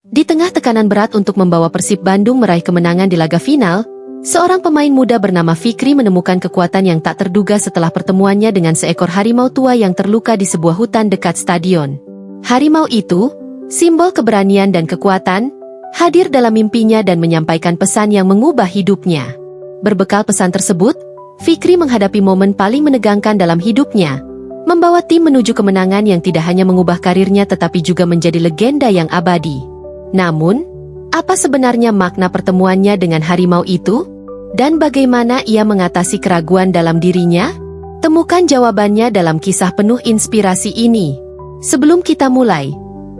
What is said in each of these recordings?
Di tengah tekanan berat untuk membawa Persib Bandung meraih kemenangan di laga final, seorang pemain muda bernama Fikri menemukan kekuatan yang tak terduga setelah pertemuannya dengan seekor harimau tua yang terluka di sebuah hutan dekat stadion. Harimau itu, simbol keberanian dan kekuatan, hadir dalam mimpinya dan menyampaikan pesan yang mengubah hidupnya. Berbekal pesan tersebut, Fikri menghadapi momen paling menegangkan dalam hidupnya, membawa tim menuju kemenangan yang tidak hanya mengubah karirnya tetapi juga menjadi legenda yang abadi. Namun, apa sebenarnya makna pertemuannya dengan harimau itu? Dan bagaimana ia mengatasi keraguan dalam dirinya? Temukan jawabannya dalam kisah penuh inspirasi ini. Sebelum kita mulai,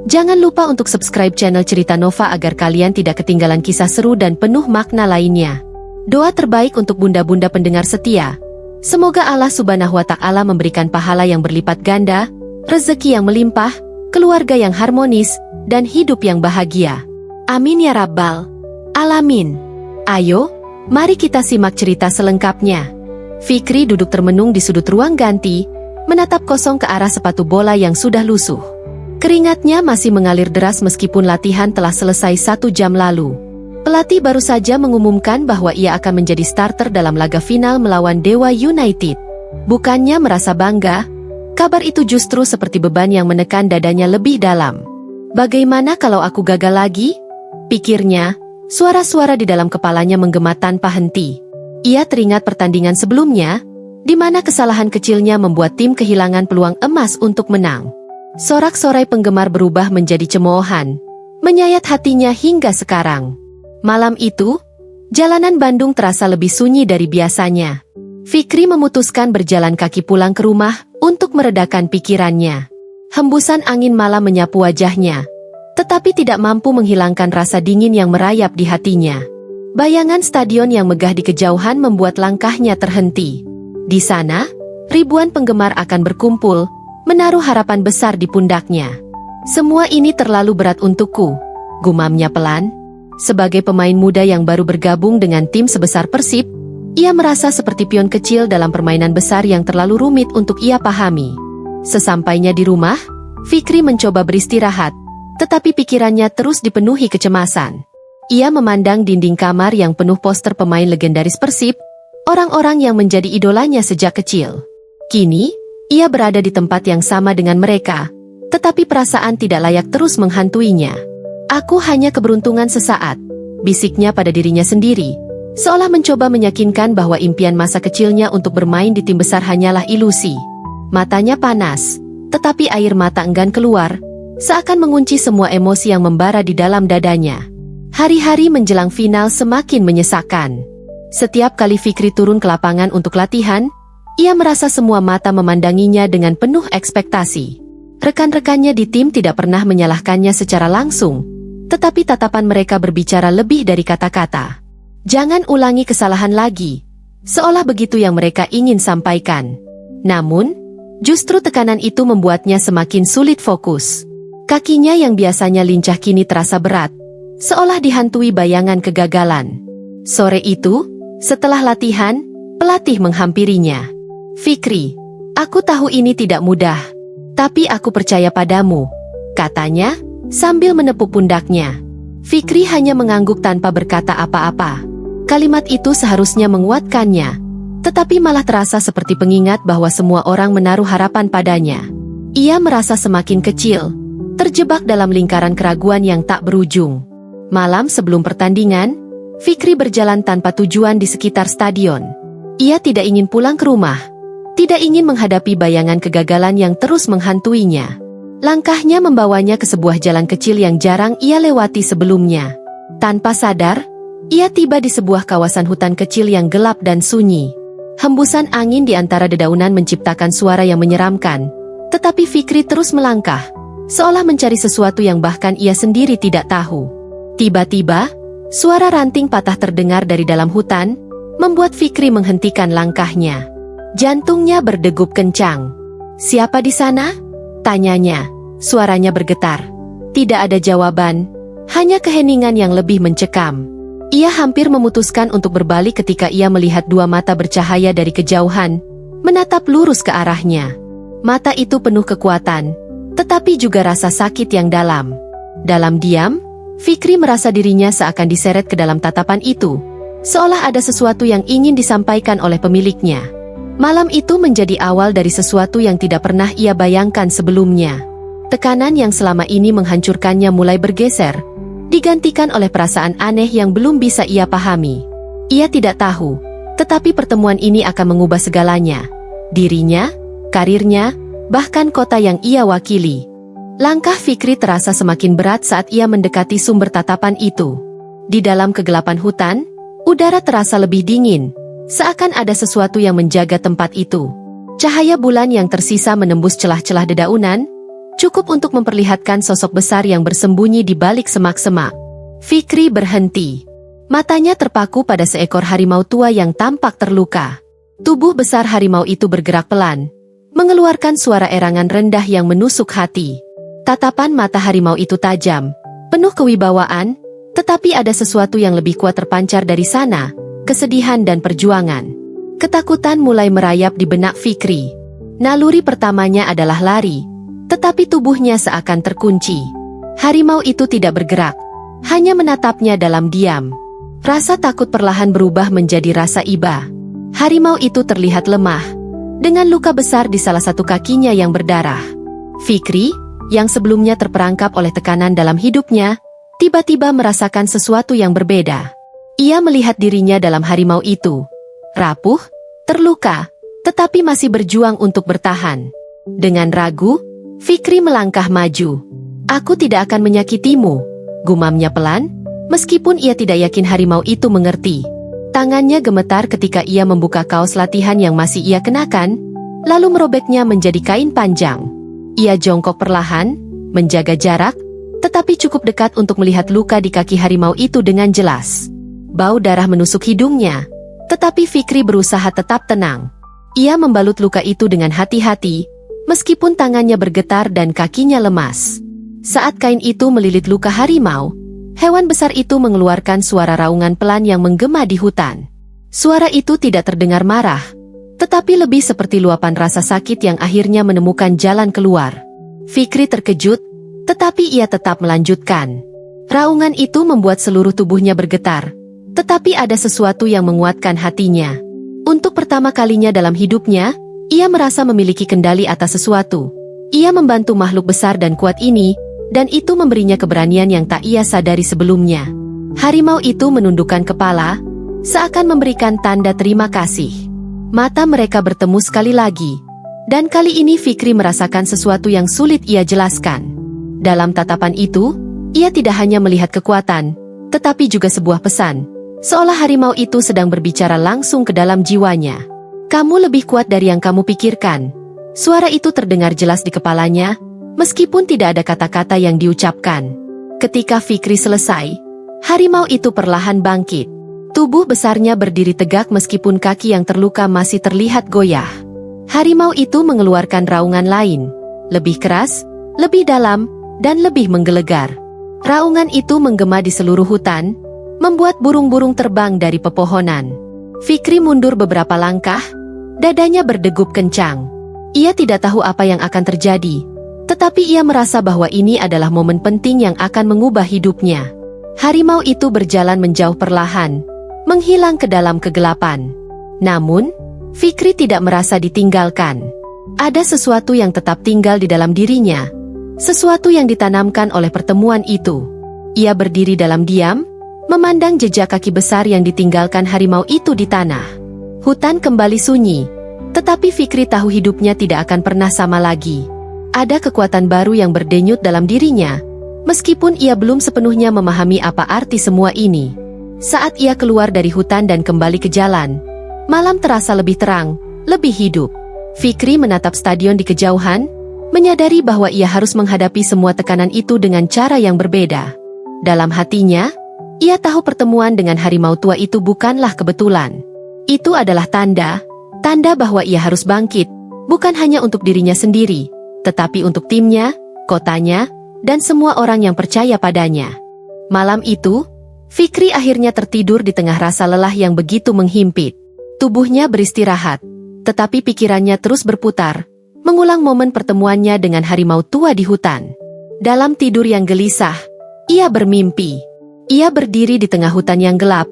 jangan lupa untuk subscribe channel Cerita Nova agar kalian tidak ketinggalan kisah seru dan penuh makna lainnya. Doa terbaik untuk bunda-bunda pendengar setia. Semoga Allah Subhanahu wa Ta'ala memberikan pahala yang berlipat ganda, rezeki yang melimpah, keluarga yang harmonis, dan hidup yang bahagia. Amin ya Rabbal Alamin. Ayo, mari kita simak cerita selengkapnya. Fikri duduk termenung di sudut ruang ganti, menatap kosong ke arah sepatu bola yang sudah lusuh. Keringatnya masih mengalir deras meskipun latihan telah selesai 1 jam lalu. Pelatih baru saja mengumumkan bahwa ia akan menjadi starter dalam laga final melawan Dewa United. Bukannya merasa bangga, kabar itu justru seperti beban yang menekan dadanya lebih dalam. Bagaimana kalau aku gagal lagi? Pikirnya, suara-suara di dalam kepalanya menggema tanpa henti. Ia teringat pertandingan sebelumnya, di mana kesalahan kecilnya membuat tim kehilangan peluang emas untuk menang. Sorak-sorai penggemar berubah menjadi cemoohan, menyayat hatinya hingga sekarang. Malam itu, jalanan Bandung terasa lebih sunyi dari biasanya. Fikri memutuskan berjalan kaki pulang ke rumah untuk meredakan pikirannya. Hembusan angin malam menyapu wajahnya, tetapi tidak mampu menghilangkan rasa dingin yang merayap di hatinya. Bayangan stadion yang megah di kejauhan membuat langkahnya terhenti. Di sana, ribuan penggemar akan berkumpul, menaruh harapan besar di pundaknya. Semua ini terlalu berat untukku, gumamnya pelan. Sebagai pemain muda yang baru bergabung dengan tim sebesar Persib, ia merasa seperti pion kecil dalam permainan besar yang terlalu rumit untuk ia pahami. Sesampainya di rumah, Fikri mencoba beristirahat, tetapi pikirannya terus dipenuhi kecemasan. Ia memandang dinding kamar yang penuh poster pemain legendaris Persib, orang-orang yang menjadi idolanya sejak kecil. Kini, ia berada di tempat yang sama dengan mereka, tetapi perasaan tidak layak terus menghantuinya. Aku hanya keberuntungan sesaat, bisiknya pada dirinya sendiri, seolah mencoba meyakinkan bahwa impian masa kecilnya untuk bermain di tim besar hanyalah ilusi. Matanya panas, tetapi air mata enggan keluar, seakan mengunci semua emosi yang membara di dalam dadanya. Hari-hari menjelang final semakin menyesakkan. Setiap kali Fikri turun ke lapangan untuk latihan, ia merasa semua mata memandanginya dengan penuh ekspektasi. Rekan-rekannya di tim tidak pernah menyalahkannya secara langsung, tetapi tatapan mereka berbicara lebih dari kata-kata. Jangan ulangi kesalahan lagi, seolah begitu yang mereka ingin sampaikan. Namun, justru tekanan itu membuatnya semakin sulit fokus. Kakinya yang biasanya lincah kini terasa berat, seolah dihantui bayangan kegagalan. Sore itu, setelah latihan, pelatih menghampirinya. Fikri, aku tahu ini tidak mudah, tapi aku percaya padamu, katanya, sambil menepuk pundaknya. Fikri hanya mengangguk tanpa berkata apa-apa. Kalimat itu seharusnya menguatkannya, tetapi malah terasa seperti pengingat bahwa semua orang menaruh harapan padanya. Ia merasa semakin kecil, terjebak dalam lingkaran keraguan yang tak berujung. Malam sebelum pertandingan, Fikri berjalan tanpa tujuan di sekitar stadion. Ia tidak ingin pulang ke rumah, tidak ingin menghadapi bayangan kegagalan yang terus menghantuinya. Langkahnya membawanya ke sebuah jalan kecil yang jarang ia lewati sebelumnya. Tanpa sadar, ia tiba di sebuah kawasan hutan kecil yang gelap dan sunyi. Hembusan angin di antara dedaunan menciptakan suara yang menyeramkan, tetapi Fikri terus melangkah, seolah mencari sesuatu yang bahkan ia sendiri tidak tahu. Tiba-tiba, suara ranting patah terdengar dari dalam hutan, membuat Fikri menghentikan langkahnya. Jantungnya berdegup kencang. "Siapa di sana?" tanyanya. Suaranya bergetar. Tidak ada jawaban, hanya keheningan yang lebih mencekam. Ia hampir memutuskan untuk berbalik ketika ia melihat dua mata bercahaya dari kejauhan, menatap lurus ke arahnya. Mata itu penuh kekuatan, tetapi juga rasa sakit yang dalam. Dalam diam, Fikri merasa dirinya seakan diseret ke dalam tatapan itu, seolah ada sesuatu yang ingin disampaikan oleh pemiliknya. Malam itu menjadi awal dari sesuatu yang tidak pernah ia bayangkan sebelumnya. Tekanan yang selama ini menghancurkannya mulai bergeser, digantikan oleh perasaan aneh yang belum bisa ia pahami. Ia tidak tahu, tetapi pertemuan ini akan mengubah segalanya. Dirinya, karirnya, bahkan kota yang ia wakili. Langkah Fikri terasa semakin berat saat ia mendekati sumber tatapan itu. Di dalam kegelapan hutan, udara terasa lebih dingin, seakan ada sesuatu yang menjaga tempat itu. Cahaya bulan yang tersisa menembus celah-celah dedaunan, cukup untuk memperlihatkan sosok besar yang bersembunyi di balik semak-semak. Fikri berhenti. Matanya terpaku pada seekor harimau tua yang tampak terluka. Tubuh besar harimau itu bergerak pelan, mengeluarkan suara erangan rendah yang menusuk hati. Tatapan mata harimau itu tajam, penuh kewibawaan, tetapi ada sesuatu yang lebih kuat terpancar dari sana, kesedihan dan perjuangan. Ketakutan mulai merayap di benak Fikri. Naluri pertamanya adalah lari, tetapi tubuhnya seakan terkunci. Harimau itu tidak bergerak, hanya menatapnya dalam diam. Rasa takut perlahan berubah menjadi rasa iba. Harimau itu terlihat lemah, dengan luka besar di salah satu kakinya yang berdarah. Fikri, yang sebelumnya terperangkap oleh tekanan dalam hidupnya, tiba-tiba merasakan sesuatu yang berbeda. Ia melihat dirinya dalam harimau itu. Rapuh, terluka, tetapi masih berjuang untuk bertahan. Dengan ragu, Fikri melangkah maju. "Aku tidak akan menyakitimu," gumamnya pelan, meskipun ia tidak yakin harimau itu mengerti. Tangannya gemetar ketika ia membuka kaos latihan yang masih ia kenakan, lalu merobeknya menjadi kain panjang. Ia jongkok perlahan, menjaga jarak, tetapi cukup dekat untuk melihat luka di kaki harimau itu dengan jelas. Bau darah menusuk hidungnya, tetapi Fikri berusaha tetap tenang. Ia membalut luka itu dengan hati-hati, meskipun tangannya bergetar dan kakinya lemas. Saat kain itu melilit luka harimau, hewan besar itu mengeluarkan suara raungan pelan yang menggema di hutan. Suara itu tidak terdengar marah, tetapi lebih seperti luapan rasa sakit yang akhirnya menemukan jalan keluar. Fikri terkejut, tetapi ia tetap melanjutkan. Raungan itu membuat seluruh tubuhnya bergetar, tetapi ada sesuatu yang menguatkan hatinya. Untuk pertama kalinya dalam hidupnya, ia merasa memiliki kendali atas sesuatu. Ia membantu makhluk besar dan kuat ini, dan itu memberinya keberanian yang tak ia sadari sebelumnya. Harimau itu menundukkan kepala, seakan memberikan tanda terima kasih. Mata mereka bertemu sekali lagi, dan kali ini Fikri merasakan sesuatu yang sulit ia jelaskan. Dalam tatapan itu, ia tidak hanya melihat kekuatan, tetapi juga sebuah pesan, seolah harimau itu sedang berbicara langsung ke dalam jiwanya. "Kamu lebih kuat dari yang kamu pikirkan." Suara itu terdengar jelas di kepalanya, meskipun tidak ada kata-kata yang diucapkan. Ketika Fikri selesai, harimau itu perlahan bangkit. Tubuh besarnya berdiri tegak meskipun kaki yang terluka masih terlihat goyah. Harimau itu mengeluarkan raungan lain, lebih keras, lebih dalam, dan lebih menggelegar. Raungan itu menggema di seluruh hutan, membuat burung-burung terbang dari pepohonan. Fikri mundur beberapa langkah, dadanya berdegup kencang. Ia tidak tahu apa yang akan terjadi, tetapi ia merasa bahwa ini adalah momen penting yang akan mengubah hidupnya. Harimau itu berjalan menjauh perlahan, menghilang ke dalam kegelapan. Namun, Fikri tidak merasa ditinggalkan. Ada sesuatu yang tetap tinggal di dalam dirinya, sesuatu yang ditanamkan oleh pertemuan itu. Ia berdiri dalam diam, memandang jejak kaki besar yang ditinggalkan harimau itu di tanah. Hutan kembali sunyi, tetapi Fikri tahu hidupnya tidak akan pernah sama lagi. Ada kekuatan baru yang berdenyut dalam dirinya, meskipun ia belum sepenuhnya memahami apa arti semua ini. Saat ia keluar dari hutan dan kembali ke jalan, malam terasa lebih terang, lebih hidup. Fikri menatap stadion di kejauhan, menyadari bahwa ia harus menghadapi semua tekanan itu dengan cara yang berbeda. Dalam hatinya, ia tahu pertemuan dengan harimau tua itu bukanlah kebetulan. Itu adalah tanda bahwa ia harus bangkit, bukan hanya untuk dirinya sendiri, tetapi untuk timnya, kotanya, dan semua orang yang percaya padanya. Malam itu, Fikri akhirnya tertidur di tengah rasa lelah yang begitu menghimpit. Tubuhnya beristirahat, tetapi pikirannya terus berputar, mengulang momen pertemuannya dengan harimau tua di hutan. Dalam tidur yang gelisah, Ia bermimpi. Ia berdiri di tengah hutan yang gelap,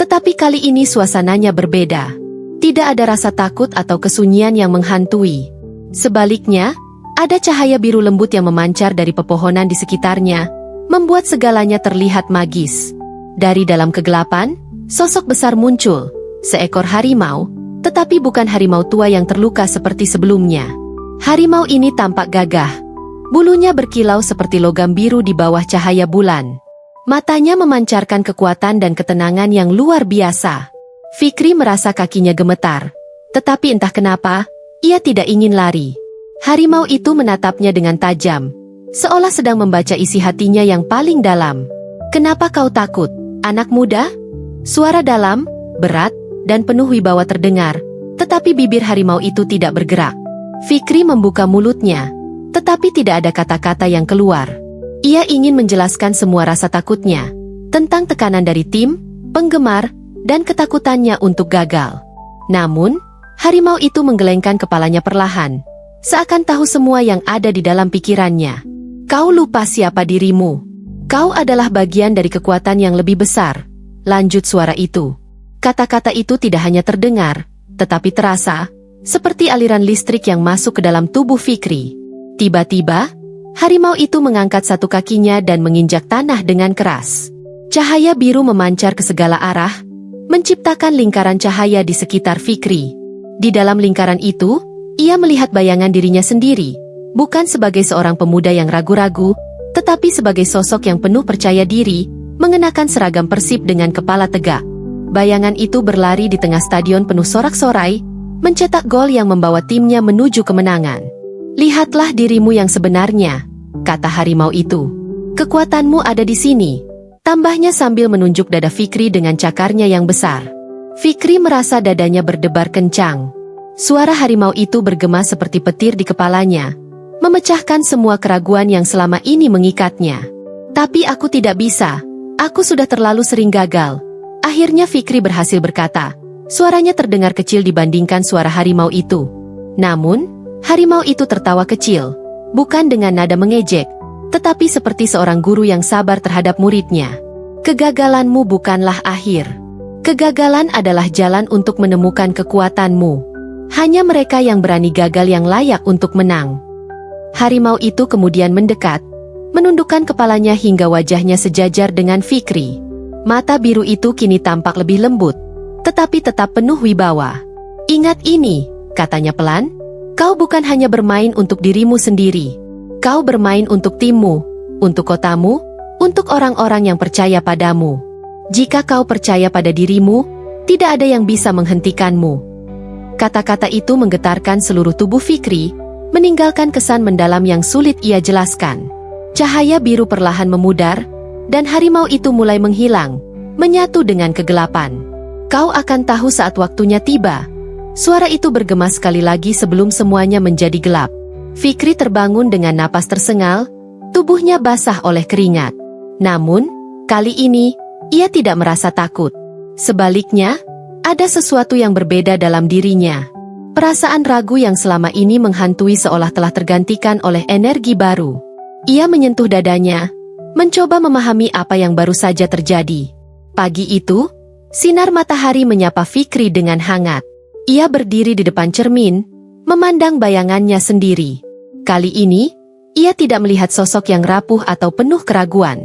tetapi kali ini suasananya berbeda. Tidak ada rasa takut atau kesunyian yang menghantui. Sebaliknya, ada cahaya biru lembut yang memancar dari pepohonan di sekitarnya, membuat segalanya terlihat magis. Dari dalam kegelapan, sosok besar muncul, seekor harimau, tetapi bukan harimau tua yang terluka seperti sebelumnya. Harimau ini tampak gagah. Bulunya berkilau seperti logam biru di bawah cahaya bulan. Matanya memancarkan kekuatan dan ketenangan yang luar biasa. Fikri merasa kakinya gemetar. Tetapi entah kenapa, ia tidak ingin lari. Harimau itu menatapnya dengan tajam, seolah sedang membaca isi hatinya yang paling dalam. "Kenapa kau takut, anak muda?" Suara dalam, berat, dan penuh wibawa terdengar, tetapi bibir harimau itu tidak bergerak. Fikri membuka mulutnya, tetapi tidak ada kata-kata yang keluar. Ia ingin menjelaskan semua rasa takutnya, tentang tekanan dari tim, penggemar, dan ketakutannya untuk gagal. Namun, harimau itu menggelengkan kepalanya perlahan, seakan tahu semua yang ada di dalam pikirannya. "Kau lupa siapa dirimu. Kau adalah bagian dari kekuatan yang lebih besar," lanjut suara itu. Kata-kata itu tidak hanya terdengar, tetapi terasa, seperti aliran listrik yang masuk ke dalam tubuh Fikri. Tiba-tiba, harimau itu mengangkat satu kakinya dan menginjak tanah dengan keras. Cahaya biru memancar ke segala arah, menciptakan lingkaran cahaya di sekitar Fikri. Di dalam lingkaran itu, ia melihat bayangan dirinya sendiri, bukan sebagai seorang pemuda yang ragu-ragu, tetapi sebagai sosok yang penuh percaya diri, mengenakan seragam Persib dengan kepala tegak. Bayangan itu berlari di tengah stadion penuh sorak-sorai, mencetak gol yang membawa timnya menuju kemenangan. "Lihatlah dirimu yang sebenarnya," kata harimau itu. "Kekuatanmu ada di sini," tambahnya sambil menunjuk dada Fikri dengan cakarnya yang besar. Fikri merasa dadanya berdebar kencang. Suara harimau itu bergema seperti petir di kepalanya, memecahkan semua keraguan yang selama ini mengikatnya. "Tapi aku tidak bisa, aku sudah terlalu sering gagal." Akhirnya Fikri berhasil berkata. Suaranya terdengar kecil dibandingkan suara harimau itu. Namun, harimau itu tertawa kecil, bukan dengan nada mengejek, tetapi seperti seorang guru yang sabar terhadap muridnya. "Kegagalanmu bukanlah akhir. Kegagalan adalah jalan untuk menemukan kekuatanmu. Hanya mereka yang berani gagal yang layak untuk menang." Harimau itu kemudian mendekat, menundukkan kepalanya hingga wajahnya sejajar dengan Fikri. Mata biru itu kini tampak lebih lembut, tetapi tetap penuh wibawa. "Ingat ini," katanya pelan, "kau bukan hanya bermain untuk dirimu sendiri. Kau bermain untuk timmu, untuk kotamu, untuk orang-orang yang percaya padamu. Jika kau percaya pada dirimu, tidak ada yang bisa menghentikanmu." Kata-kata itu menggetarkan seluruh tubuh Fikri, meninggalkan kesan mendalam yang sulit ia jelaskan. Cahaya biru perlahan memudar, dan harimau itu mulai menghilang, menyatu dengan kegelapan. "Kau akan tahu saat waktunya tiba." Suara itu bergema sekali lagi sebelum semuanya menjadi gelap. Fikri terbangun dengan napas tersengal, tubuhnya basah oleh keringat. Namun, kali ini, ia tidak merasa takut. Sebaliknya, ada sesuatu yang berbeda dalam dirinya. Perasaan ragu yang selama ini menghantui seolah telah tergantikan oleh energi baru. Ia menyentuh dadanya, mencoba memahami apa yang baru saja terjadi. Pagi itu, sinar matahari menyapa Fikri dengan hangat. Ia berdiri di depan cermin, memandang bayangannya sendiri. Kali ini, ia tidak melihat sosok yang rapuh atau penuh keraguan.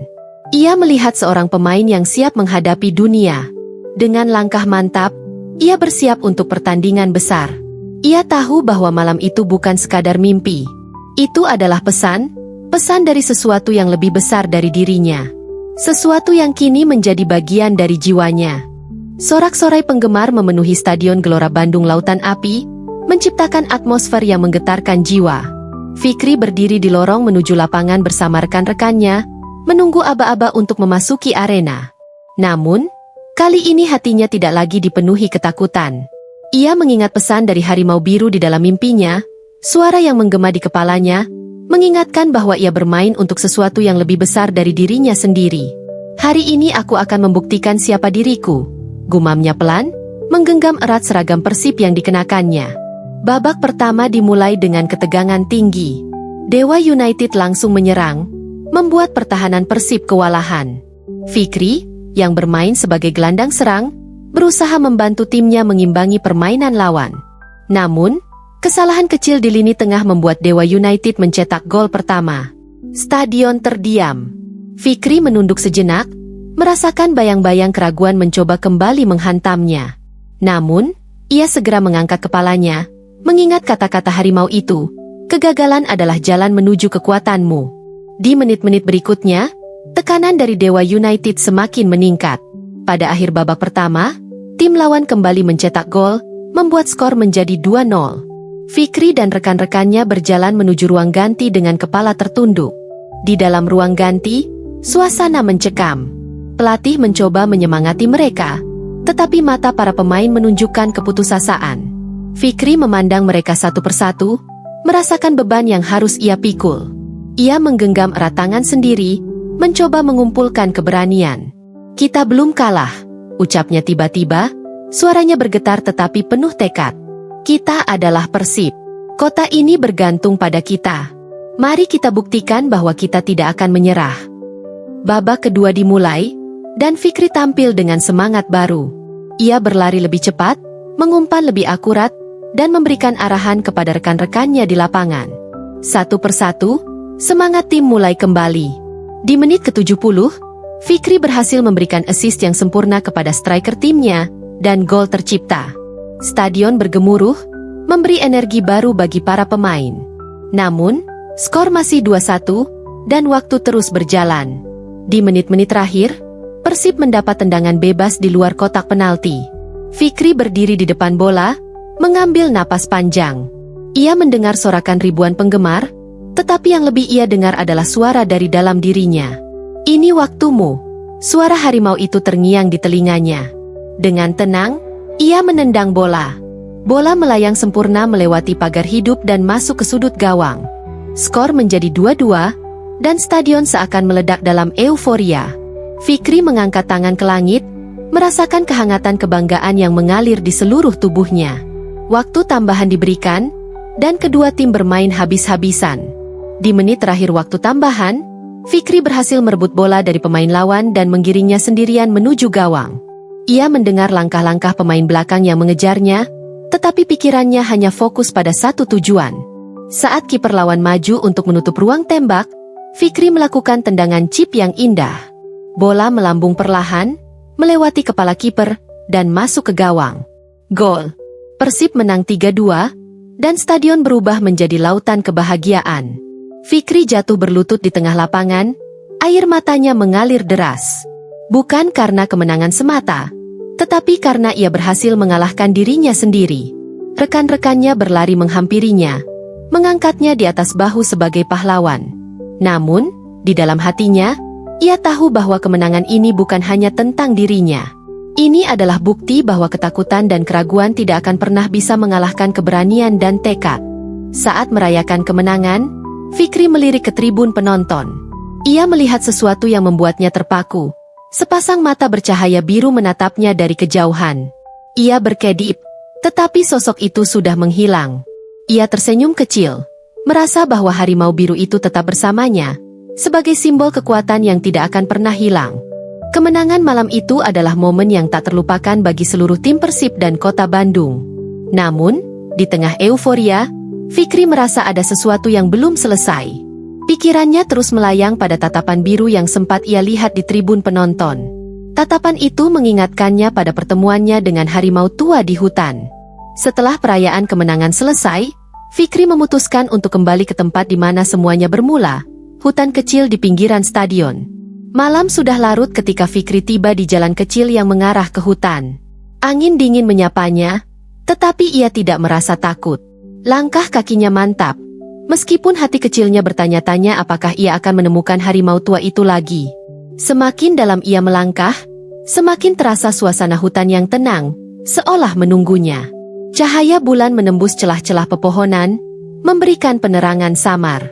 Ia melihat seorang pemain yang siap menghadapi dunia. Dengan langkah mantap, ia bersiap untuk pertandingan besar. Ia tahu bahwa malam itu bukan sekadar mimpi. Itu adalah pesan dari sesuatu yang lebih besar dari dirinya. Sesuatu yang kini menjadi bagian dari jiwanya. Sorak-sorai penggemar memenuhi Stadion Gelora Bandung Lautan Api, menciptakan atmosfer yang menggetarkan jiwa. Fikri berdiri di lorong menuju lapangan bersama rekan-rekannya, menunggu aba-aba untuk memasuki arena. Namun, kali ini hatinya tidak lagi dipenuhi ketakutan. Ia mengingat pesan dari harimau biru di dalam mimpinya, suara yang menggema di kepalanya, mengingatkan bahwa ia bermain untuk sesuatu yang lebih besar dari dirinya sendiri. "Hari ini aku akan membuktikan siapa diriku," gumamnya pelan, menggenggam erat seragam Persib yang dikenakannya. Babak pertama dimulai dengan ketegangan tinggi. Dewa United langsung menyerang, membuat pertahanan Persib kewalahan. Fikri, yang bermain sebagai gelandang serang, berusaha membantu timnya mengimbangi permainan lawan. Namun, kesalahan kecil di lini tengah membuat Dewa United mencetak gol pertama. Stadion terdiam. Fikri menunduk sejenak, merasakan bayang-bayang keraguan mencoba kembali menghantamnya. Namun, ia segera mengangkat kepalanya, mengingat kata-kata harimau itu, kegagalan adalah jalan menuju kekuatanmu. Di menit-menit berikutnya, tekanan dari Dewa United semakin meningkat. Pada akhir babak pertama, tim lawan kembali mencetak gol, membuat skor menjadi 2-0. Fikri dan rekan-rekannya berjalan menuju ruang ganti dengan kepala tertunduk. Di dalam ruang ganti, suasana mencekam. Pelatih mencoba menyemangati mereka, tetapi mata para pemain menunjukkan keputusasaan. Fikri memandang mereka satu persatu, merasakan beban yang harus ia pikul. Ia menggenggam erat tangan sendiri, mencoba mengumpulkan keberanian. "Kita belum kalah," ucapnya tiba-tiba, suaranya bergetar tetapi penuh tekad. "Kita adalah Persib. Kota ini bergantung pada kita. Mari kita buktikan bahwa kita tidak akan menyerah." Babak kedua dimulai, dan Fikri tampil dengan semangat baru. Ia berlari lebih cepat, mengumpan lebih akurat, dan memberikan arahan kepada rekan-rekannya di lapangan. Satu persatu, semangat tim mulai kembali. Di menit ke-70, Fikri berhasil memberikan assist yang sempurna kepada striker timnya, dan gol tercipta. Stadion bergemuruh, memberi energi baru bagi para pemain. Namun, skor masih 2-1, dan waktu terus berjalan. Di menit-menit terakhir, Persib mendapat tendangan bebas di luar kotak penalti. Fikri berdiri di depan bola, mengambil napas panjang. Ia mendengar sorakan ribuan penggemar, tetapi yang lebih ia dengar adalah suara dari dalam dirinya. "Ini waktumu." Suara harimau itu terngiang di telinganya. Dengan tenang, ia menendang bola. Bola melayang sempurna melewati pagar hidup dan masuk ke sudut gawang. Skor menjadi 2-2, dan stadion seakan meledak dalam euforia. Fikri mengangkat tangan ke langit, merasakan kehangatan kebanggaan yang mengalir di seluruh tubuhnya. Waktu tambahan diberikan, dan kedua tim bermain habis-habisan. Di menit terakhir waktu tambahan, Fikri berhasil merebut bola dari pemain lawan dan menggiringnya sendirian menuju gawang. Ia mendengar langkah-langkah pemain belakang yang mengejarnya, tetapi pikirannya hanya fokus pada satu tujuan. Saat kiper lawan maju untuk menutup ruang tembak, Fikri melakukan tendangan chip yang indah. Bola melambung perlahan, melewati kepala kiper, dan masuk ke gawang. Gol. Persib menang 3-2, dan stadion berubah menjadi lautan kebahagiaan. Fikri jatuh berlutut di tengah lapangan, air matanya mengalir deras. Bukan karena kemenangan semata, tetapi karena ia berhasil mengalahkan dirinya sendiri. Rekan-rekannya berlari menghampirinya, mengangkatnya di atas bahu sebagai pahlawan. Namun, di dalam hatinya, ia tahu bahwa kemenangan ini bukan hanya tentang dirinya. Ini adalah bukti bahwa ketakutan dan keraguan tidak akan pernah bisa mengalahkan keberanian dan tekad. Saat merayakan kemenangan, Fikri melirik ke tribun penonton. Ia melihat sesuatu yang membuatnya terpaku. Sepasang mata bercahaya biru menatapnya dari kejauhan. Ia berkedip, tetapi sosok itu sudah menghilang. Ia tersenyum kecil, merasa bahwa harimau biru itu tetap bersamanya, sebagai simbol kekuatan yang tidak akan pernah hilang. Kemenangan malam itu adalah momen yang tak terlupakan bagi seluruh tim Persib dan kota Bandung. Namun, di tengah euforia, Fikri merasa ada sesuatu yang belum selesai. Pikirannya terus melayang pada tatapan biru yang sempat ia lihat di tribun penonton. Tatapan itu mengingatkannya pada pertemuannya dengan harimau tua di hutan. Setelah perayaan kemenangan selesai, Fikri memutuskan untuk kembali ke tempat di mana semuanya bermula, hutan kecil di pinggiran stadion. Malam sudah larut ketika Fikri tiba di jalan kecil yang mengarah ke hutan. Angin dingin menyapanya, tetapi ia tidak merasa takut. Langkah kakinya mantap, meskipun hati kecilnya bertanya-tanya apakah ia akan menemukan harimau tua itu lagi. Semakin dalam ia melangkah, semakin terasa suasana hutan yang tenang, seolah menunggunya. Cahaya bulan menembus celah-celah pepohonan, memberikan penerangan samar.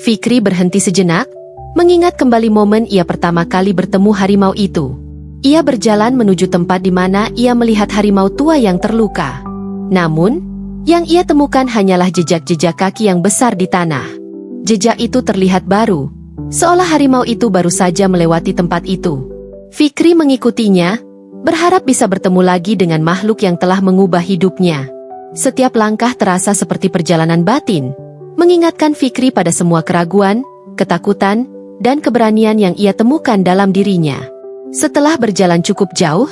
Fikri berhenti sejenak, mengingat kembali momen ia pertama kali bertemu harimau itu. Ia berjalan menuju tempat di mana ia melihat harimau tua yang terluka. Namun, yang ia temukan hanyalah jejak-jejak kaki yang besar di tanah. Jejak itu terlihat baru, seolah harimau itu baru saja melewati tempat itu. Fikri mengikutinya, berharap bisa bertemu lagi dengan makhluk yang telah mengubah hidupnya. Setiap langkah terasa seperti perjalanan batin, mengingatkan Fikri pada semua keraguan, ketakutan, dan keberanian yang ia temukan dalam dirinya. Setelah berjalan cukup jauh,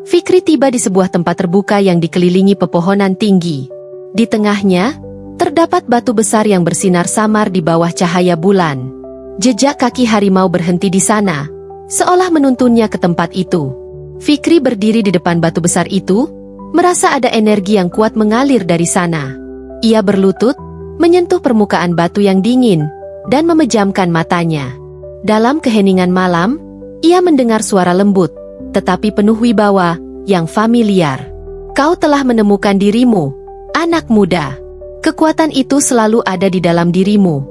Fikri tiba di sebuah tempat terbuka yang dikelilingi pepohonan tinggi. Di tengahnya, terdapat batu besar yang bersinar samar di bawah cahaya bulan. Jejak kaki harimau berhenti di sana, seolah menuntunnya ke tempat itu. Fikri berdiri di depan batu besar itu, merasa ada energi yang kuat mengalir dari sana. Ia berlutut, menyentuh permukaan batu yang dingin, dan memejamkan matanya. Dalam keheningan malam, ia mendengar suara lembut, tetapi penuh wibawa, yang familiar. Kau telah menemukan dirimu, anak muda. Kekuatan itu selalu ada di dalam dirimu.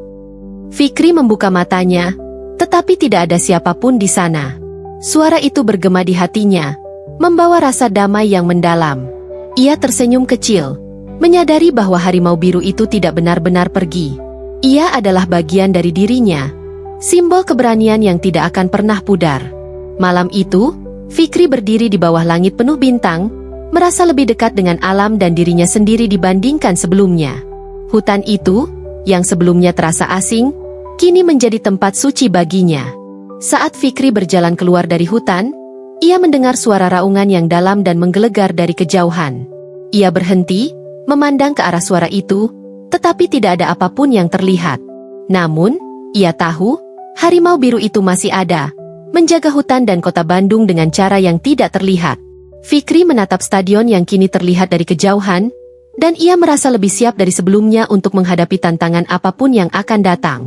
Fikri membuka matanya, tetapi tidak ada siapapun di sana. Suara itu bergema di hatinya, membawa rasa damai yang mendalam. Ia tersenyum kecil, menyadari bahwa harimau biru itu tidak benar-benar pergi. Ia adalah bagian dari dirinya, simbol keberanian yang tidak akan pernah pudar. Malam itu, Fikri berdiri di bawah langit penuh bintang, merasa lebih dekat dengan alam dan dirinya sendiri dibandingkan sebelumnya. Hutan itu, yang sebelumnya terasa asing, kini menjadi tempat suci baginya. Saat Fikri berjalan keluar dari hutan, ia mendengar suara raungan yang dalam dan menggelegar dari kejauhan. Ia berhenti, memandang ke arah suara itu, tetapi tidak ada apapun yang terlihat. Namun, ia tahu, harimau biru itu masih ada, menjaga hutan dan kota Bandung dengan cara yang tidak terlihat. Fikri menatap stadion yang kini terlihat dari kejauhan, dan ia merasa lebih siap dari sebelumnya untuk menghadapi tantangan apapun yang akan datang.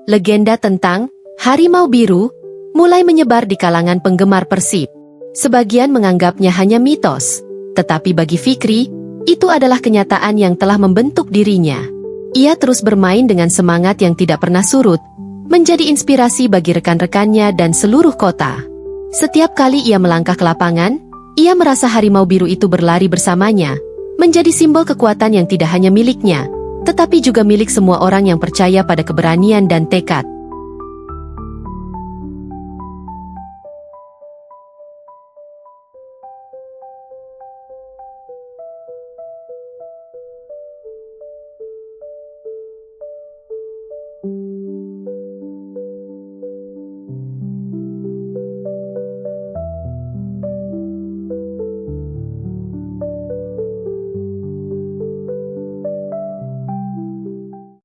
Legenda tentang harimau biru mulai menyebar di kalangan penggemar Persib. Sebagian menganggapnya hanya mitos, tetapi bagi Fikri, itu adalah kenyataan yang telah membentuk dirinya. Ia terus bermain dengan semangat yang tidak pernah surut, menjadi inspirasi bagi rekan-rekannya dan seluruh kota. Setiap kali ia melangkah ke lapangan, ia merasa harimau biru itu berlari bersamanya, menjadi simbol kekuatan yang tidak hanya miliknya, tetapi juga milik semua orang yang percaya pada keberanian dan tekad.